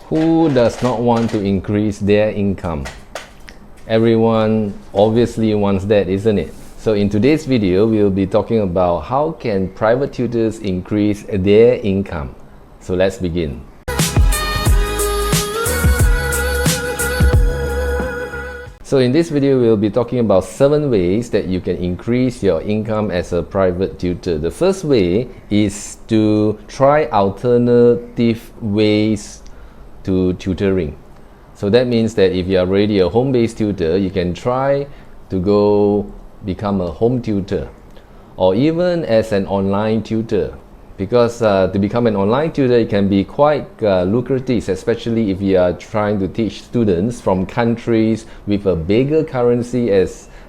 Who does not want to increase their income? Everyone obviously wants that, isn't it? So in today's video, we'll be talking about how can private tutors increase their income. So let's begin. So in this video, we'll be talking about 7 ways that you can increase your income as a private tutor. The first way is to try alternative ways to tutoring. So that means that if you are already a home-based tutor, you can try to go become a home tutor or even as an online tutor, because to become an online tutor, it can be quite lucrative, especially if you are trying to teach students from countries with a bigger currency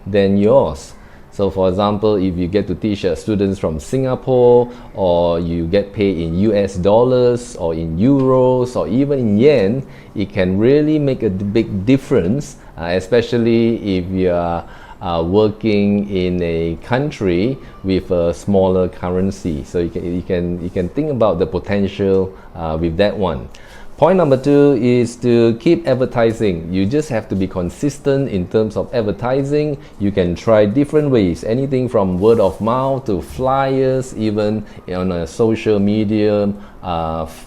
than yours. So for example, if you get to teach students from Singapore, or you get paid in US dollars or in euros or even in yen, it can really make a big difference, especially if you are working in a country with a smaller currency. So you can think about the potential with that one. Point number 2 is to keep advertising. You just have to be consistent in terms of advertising. You can try different ways, anything from word of mouth to flyers, even on a social media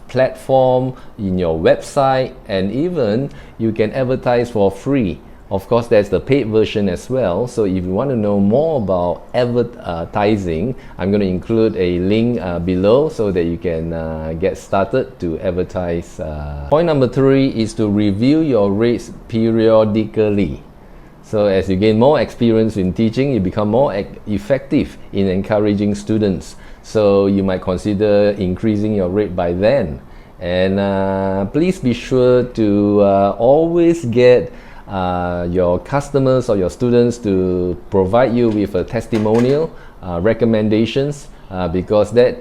platform, in your website, and even you can advertise for free. Of course, there's the paid version as well. So if you want to know more about advertising, I'm going to include a link below so that you can get started to advertise. Point number 3 is to review your rates periodically. So as you gain more experience in teaching, you become more effective in encouraging students. So you might consider increasing your rate by then. And please be sure to always get your customers or your students to provide you with a testimonial, recommendations, because that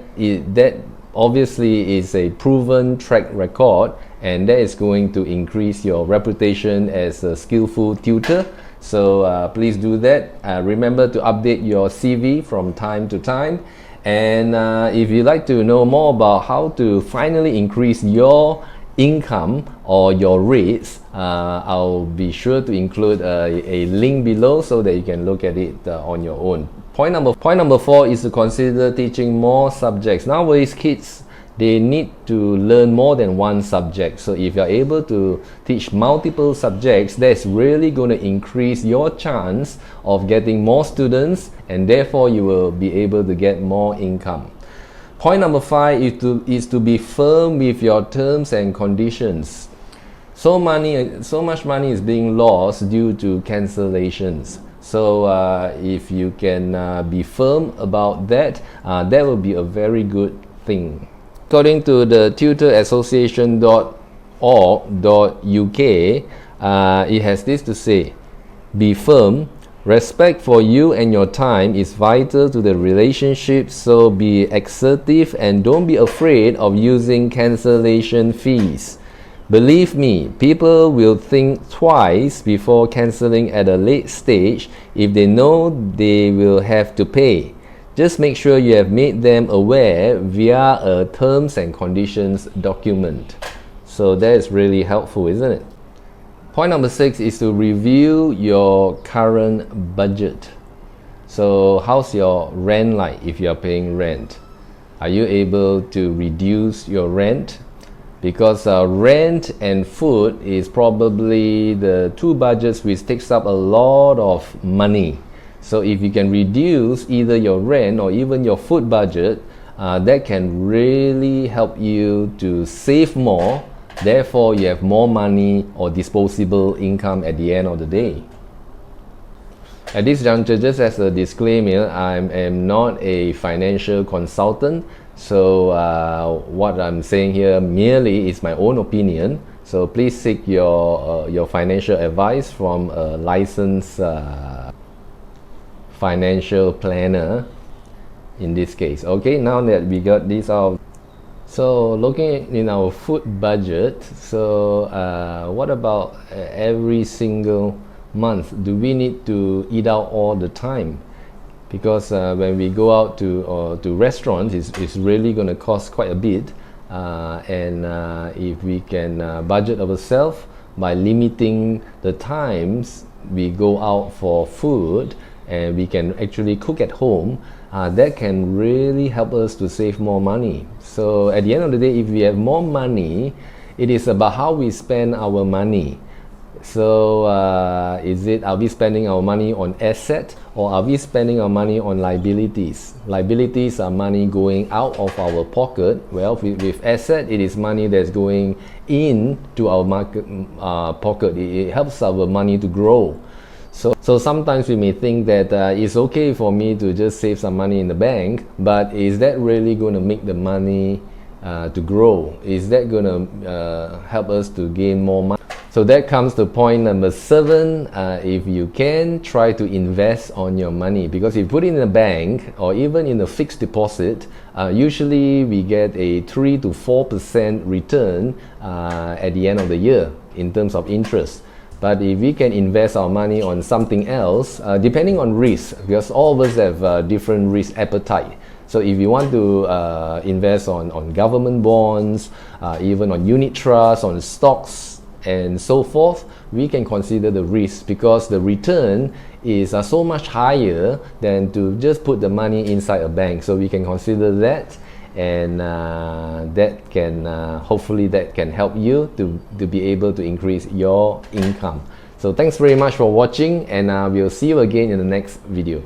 obviously is a proven track record, and that is going to increase your reputation as a skillful tutor. So please do that. Remember to update your CV from time to time. And if you'd like to know more about how to finally increase your income or your rates, I'll be sure to include a link below so that you can look at it on your own. Point number 4 is to consider teaching more subjects. Nowadays, kids, they need to learn more than one subject. So if you're able to teach multiple subjects, that's really going to increase your chance of getting more students, and therefore you will be able to get more income. Point number 5 is to be firm with your terms and conditions. So much money is being lost due to cancellations. So if you can be firm about that, that will be a very good thing. According to the tutораssociation.org.uk, it has this to say: be firm. Respect for you and your time is vital to the relationship, so be assertive and don't be afraid of using cancellation fees. Believe me, people will think twice before cancelling at a late stage if they know they will have to pay. Just make sure you have made them aware via a terms and conditions document. So that is really helpful, isn't it? Point number 6 is to review your current budget. So how's your rent like if you're paying rent? Are you able to reduce your rent? Because rent and food is probably the 2 budgets which takes up a lot of money. So if you can reduce either your rent or even your food budget, that can really help you to save more. Therefore, you have more money or disposable income at the end of the day. At this juncture, just as a disclaimer, I am not a financial consultant. So what I'm saying here merely is my own opinion. So please seek your financial advice from a licensed financial planner in this case. Okay, now that we got this out. So looking in our food budget, so what about every single month? Do we need to eat out all the time? Because when we go out to restaurants, it's really going to cost quite a bit. if we can budget ourselves by limiting the times we go out for food, and we can actually cook at home, that can really help us to save more money. So at the end of the day, if we have more money, it is about how we spend our money. So are we spending our money on asset, or are we spending our money on liabilities? Liabilities are money going out of our pocket. Well, with asset, it is money that's going into our pocket. It helps our money to grow. So sometimes we may think that it's okay for me to just save some money in the bank, but is that really going to make the money to grow? Is that going to help us to gain more money? So that comes to point number 7. If you can, try to invest on your money, because if you put it in a bank or even in a fixed deposit, usually we get a 3 to 4% return at the end of the year in terms of interest. But if we can invest our money on something else, depending on risk, because all of us have different risk appetite. So if you want to invest on government bonds, even on unit trusts, on stocks, and so forth, we can consider the risk, because the return is so much higher than to just put the money inside a bank. So we can consider that, and that can hopefully that can help you to be able to increase your income. So thanks very much for watching, and we'll see you again in the next video.